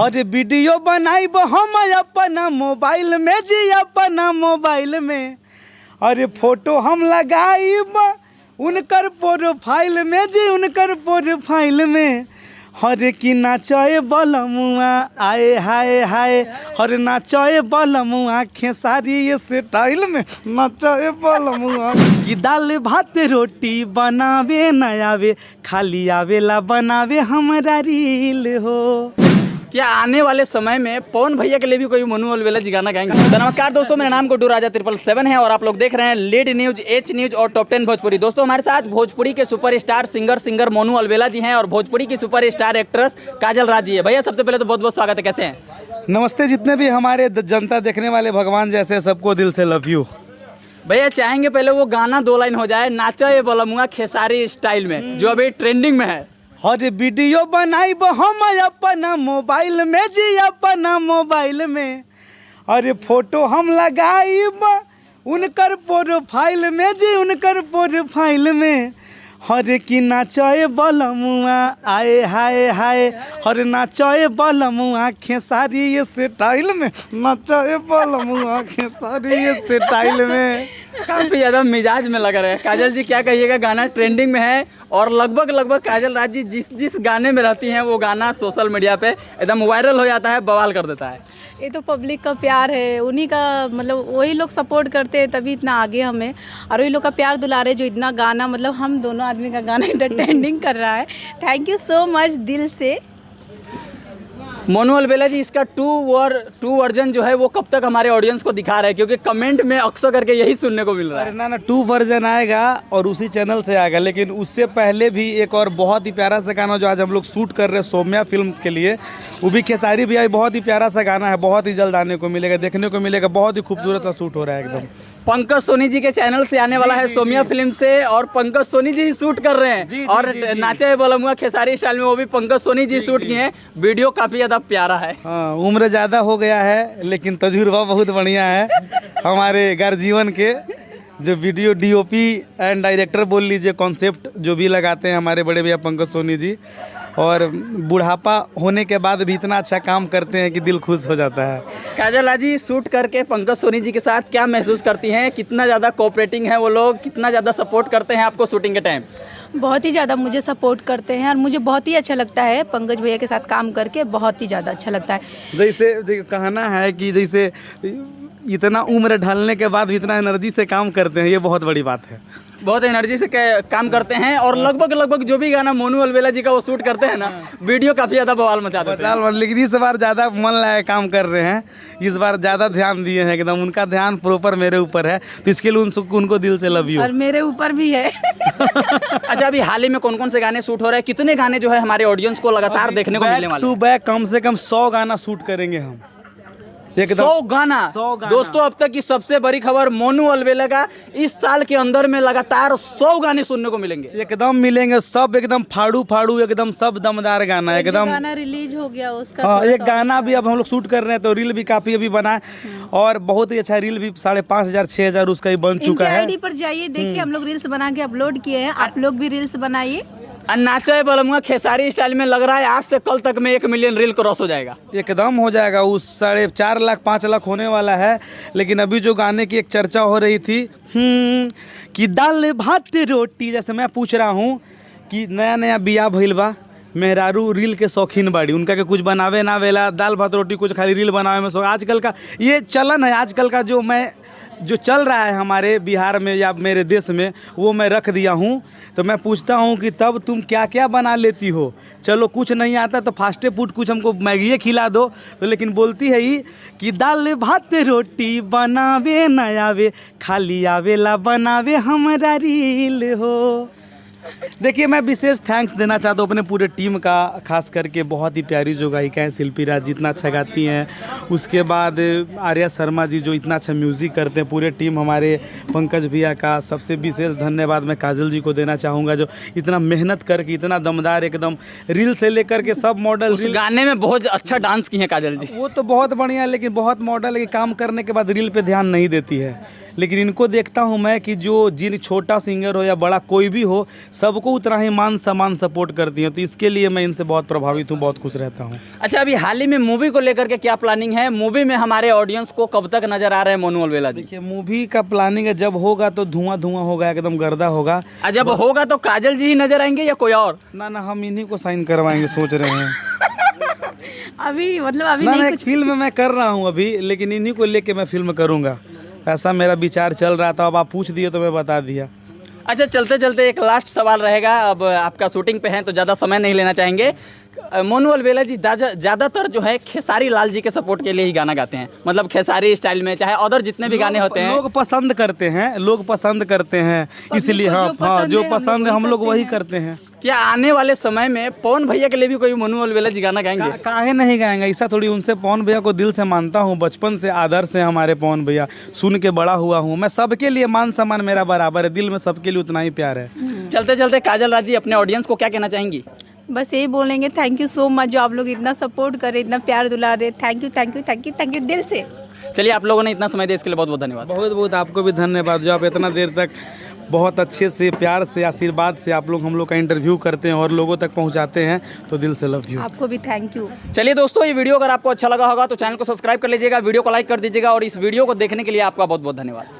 और वीडियो बनाइब हम अपना मोबाइल में जी, अपना मोबाइल में। और फोटो हम लगाइब उनकर प्रोफाइल में जी, उनकर प्रोफाइल में। हर की नाचे बलमुआ आए हाय हाय, हर नाचे बलमुआ खेसारी स्टाइल में नाचे बलमुआ। कि दाल भात रोटी बनावे न आवे, खाली आवेला बनावे हमारा रील हो। क्या आने वाले समय में पवन भैया के लिए भी कोई मनु अलवेला जी गाना गाएंगे? तो नमस्कार दोस्तों, मेरा नाम गुड्डू राजा 777 है और आप लोग देख रहे हैं लीड न्यूज, एच न्यूज और टॉप 10 भोजपुरी। दोस्तों हमारे साथ भोजपुरी के सुपरस्टार सिंगर मनु अलवेला जी हैं और भोजपुरी की सुपरस्टार एक्ट्रेस काजल राज जी है। भैया सबसे पहले तो बहुत बहुत स्वागत है, कैसे हैं? नमस्ते। जितने भी हमारे जनता देखने वाले भगवान जैसे, सबको दिल से लव यू। भैया चाहेंगे पहले वो गाना 2 लाइन हो जाए, नाचा ये बलमुआ खेसारी स्टाइल में, जो अभी ट्रेंडिंग में है। और वीडियो बनाइब हम अपना मोबाइल में जी, अपना मोबाइल में। और फोटो हम लगाइब उनकर प्रोफाइल में जी, उनकर प्रोफाइल में। हर की नाचे बलमुआ आए हाय हाय, हर नाचे बलमुआ खेसारी स्टाइल में, नाचे बलमुआ खेसारी स्टाइल में। काफ़ी ज़्यादा मिजाज में लग रहे हैं। काजल जी क्या कहिएगा, गाना ट्रेंडिंग में है और लगभग काजल राज जी जिस गाने में रहती हैं वो गाना सोशल मीडिया पे एकदम वायरल हो जाता है, बवाल कर देता है। ये तो पब्लिक का प्यार है, उन्हीं का मतलब वही लोग सपोर्ट करते हैं तभी इतना आगे हमें, और वही लोग का प्यार दुलारे जो इतना गाना मतलब हम दोनों आदमी का गाना एंटरटेनिंग कर रहा है। थैंक यू सो मच दिल से। मनु अलवेला जी, इसका टू वर्जन जो है वो कब तक हमारे ऑडियंस को दिखा रहे हैं? क्योंकि कमेंट में अक्सर करके यही सुनने को मिल रहा है। ना 2 वर्जन आएगा और उसी चैनल से आएगा, लेकिन उससे पहले भी एक और बहुत ही प्यारा सा गाना जो आज हम लोग शूट कर रहे हैं सौम्या फिल्म्स के लिए, वो भी खेसारी भी आई। बहुत ही प्यारा सा गाना है, बहुत ही जल्द आने को मिलेगा, देखने को मिलेगा। बहुत ही खूबसूरत सा शूट हो रहा है एकदम। पंकज सोनी जी के चैनल से आने वाला है सौम्या फिल्म से, और पंकज सोनी जी ही शूट कर रहे हैं। और नाचे बलमुआ खेसारी स्टाइल में वो भी पंकज सोनी जी शूट किए हैं। वीडियो काफी ज्यादा प्यारा है। हाँ, उम्र ज़्यादा हो गया है लेकिन तजुर्बा बहुत बढ़िया है हमारे गर्जीवन के। जो वीडियो डीओपी एंड डायरेक्टर बोल लीजिए, कॉन्सेप्ट जो भी लगाते हैं हमारे बड़े भैया पंकज सोनी जी, और बुढ़ापा होने के बाद भी इतना अच्छा काम करते हैं कि दिल खुश हो जाता है। काजल राज जी शूट करके पंकज सोनी जी के साथ क्या महसूस करती हैं? कितना ज़्यादा कोऑपरेटिंग है वो लोग, कितना ज़्यादा सपोर्ट करते हैं आपको शूटिंग के टाइम? बहुत ही ज़्यादा मुझे सपोर्ट करते हैं और मुझे बहुत ही अच्छा लगता है पंकज भैया के साथ काम करके, बहुत ही ज़्यादा अच्छा लगता है। जैसे कहना है कि जैसे इतना उम्र ढलने के बाद भी इतना एनर्जी से काम करते हैं, ये बहुत बड़ी बात है। बहुत एनर्जी से काम करते हैं और लगभग जो भी गाना मनु अलवेला जी का वो शूट करते हैं ना, वीडियो काफ़ी ज़्यादा बवाल मचा देते हैं। लेकिन इस बार ज़्यादा मन लगा काम कर रहे हैं, इस बार ज़्यादा ध्यान दिए हैं एकदम। उनका ध्यान प्रॉपर मेरे ऊपर है, तो इसके लिए उनको दिल से लव यू। और मेरे ऊपर भी है। अच्छा, अभी हाल ही में कौन कौन से गाने शूट हो रहे हैं? कितने गाने जो है हमारे ऑडियंस को लगातार देखने को मिलने वाले हैं? टू बैक कम से कम 100 गाना शूट करेंगे हम। 100 गाना। दोस्तों अब तक की सबसे बड़ी खबर, मनु अलवेला का इस साल के अंदर में लगातार 100 गाने सुनने को मिलेंगे। एकदम मिलेंगे, सब एकदम फाड़ू एकदम सब दमदार गाना एकदम। गाना रिलीज हो गया उसका। हाँ, एक गाना भी अब हम लोग शूट कर रहे हैं, तो रील भी काफी अभी बना है और बहुत ही अच्छा रील भी 5,500 6,000 उसका ही बन चुका है। आईडी पर जाइए, देखिए हम लोग रील्स बना के अपलोड किए हैं, आप लोग भी रील्स बनाइए। नाचे बलमुआ खेसारी स्टाइल में लग रहा है आज से कल तक में 1 मिलियन रील क्रॉस हो जाएगा। एकदम हो जाएगा, उस 4.5 लाख 5 लाख होने वाला है। लेकिन अभी जो गाने की एक चर्चा हो रही थी कि दाल भात रोटी, जैसे मैं पूछ रहा हूँ कि नया बिया भइल बा, मेहरारू रील के शौकीन बाड़ी, उनका के कुछ बनावे ना वेला, दाल भात रोटी कुछ खाली रील बनावे में शौक। आजकल का ये चलन है, आजकल का जो चल रहा है हमारे बिहार में या मेरे देश में, वो मैं रख दिया हूँ। तो मैं पूछता हूँ कि तब तुम क्या क्या बना लेती हो? चलो कुछ नहीं आता तो फास्ट फूड कुछ हमको मैगी खिला दो, तो लेकिन बोलती है ही कि दाल भात रोटी बनावे न आवे, खाली आवेला बनावे हमारा रील हो। देखिए, मैं विशेष थैंक्स देना चाहता हूँ अपने पूरे टीम का, खास करके बहुत ही प्यारी जो गायिका है शिल्पी राज जी, इतना अच्छा गाती हैं। उसके बाद आर्या शर्मा जी जो इतना अच्छा म्यूज़िक करते हैं। पूरे टीम हमारे पंकज भैया का सबसे विशेष धन्यवाद मैं काजल जी को देना चाहूँगा, जो इतना मेहनत करके इतना दमदार एकदम रील से लेकर के सब मॉडल। उस गाने में बहुत अच्छा डांस की है काजल जी। वो तो बहुत बढ़िया, लेकिन बहुत मॉडल है कि काम करने के बाद रील पे ध्यान नहीं देती है। लेकिन इनको देखता हूँ मैं कि जो जिन छोटा सिंगर हो या बड़ा कोई भी हो, सबको उतना ही मान सम्मान सपोर्ट करती हैं, तो इसके लिए मैं इनसे बहुत प्रभावित हूँ, बहुत खुश रहता हूँ। अच्छा, अभी हाल ही में मूवी को लेकर के क्या प्लानिंग है? मूवी में हमारे ऑडियंस को कब तक नजर आ रहे हैं मोनू अलवेला जी? देखिए, मूवी का प्लानिंग है, जब होगा तो धुआं धुआं होगा, एकदम गर्दा होगा। जब होगा तो काजल जी ही नजर आएंगे या कोई और? ना हम इन्हीं को साइन करवाएंगे, सोच रहे हैं। अभी मतलब अभी ना नहीं एक फिल्म मैं कर रहा हूँ अभी, लेकिन इन्हीं को लेके मैं फिल्म करूँगा, ऐसा मेरा विचार चल रहा था। अब आप पूछ दिए तो मैं बता दिया। अच्छा, चलते चलते एक लास्ट सवाल रहेगा। अब आपका शूटिंग पे हैं तो ज़्यादा समय नहीं लेना चाहेंगे। मोनू अलवेला जी ज़्यादातर जो है खेसारी लाल जी के सपोर्ट के लिए ही गाना गाते हैं, मतलब खेसारी स्टाइल में, चाहे अदर जितने भी गाने होते हैं लोग पसंद करते हैं, लोग पसंद करते हैं, इसलिए हाँ जो पसंद है हम लोग वही करते हैं। क्या आने वाले समय में पवन भैया के लिए भी कोई मोनू अलवेला जी गाना गाएंगे? काहे नहीं गाएंगे, ऐसा थोड़ी। उनसे पवन भैया को दिल से मानता हूँ, बचपन से आदर से हमारे पवन भैया, सुन के बड़ा हुआ हूँ मैं। सबके लिए मान सम्मान मेरा बराबर है, दिल में सबके लिए उतना ही प्यार है। चलते चलते काजल राज जी अपने ऑडियंस को क्या कहना चाहेंगी? बस यही बोलेंगे, थैंक यू सो मच, जो आप लोग इतना सपोर्ट करे, इतना प्यार दुला रहे। Thank you thank you thank you thank you दिल से। चलिए, आप लोगों ने इतना समय दिया इसके लिए बहुत बहुत धन्यवाद। बहुत बहुत आपको भी धन्यवाद, जो आप इतना देर तक बहुत अच्छे से, प्यार से, आशीर्वाद से आप लोग हम लोग का इंटरव्यू करते हैं और लोगों तक पहुंचाते हैं, तो दिल से लव यू। आपको भी थैंक यू। चलिए दोस्तों, ये वीडियो अगर आपको अच्छा लगा होगा तो चैनल को सब्सक्राइब कर लीजिएगा, वीडियो को लाइक कर दीजिएगा, और इस वीडियो को देखने के लिए आपका बहुत बहुत धन्यवाद।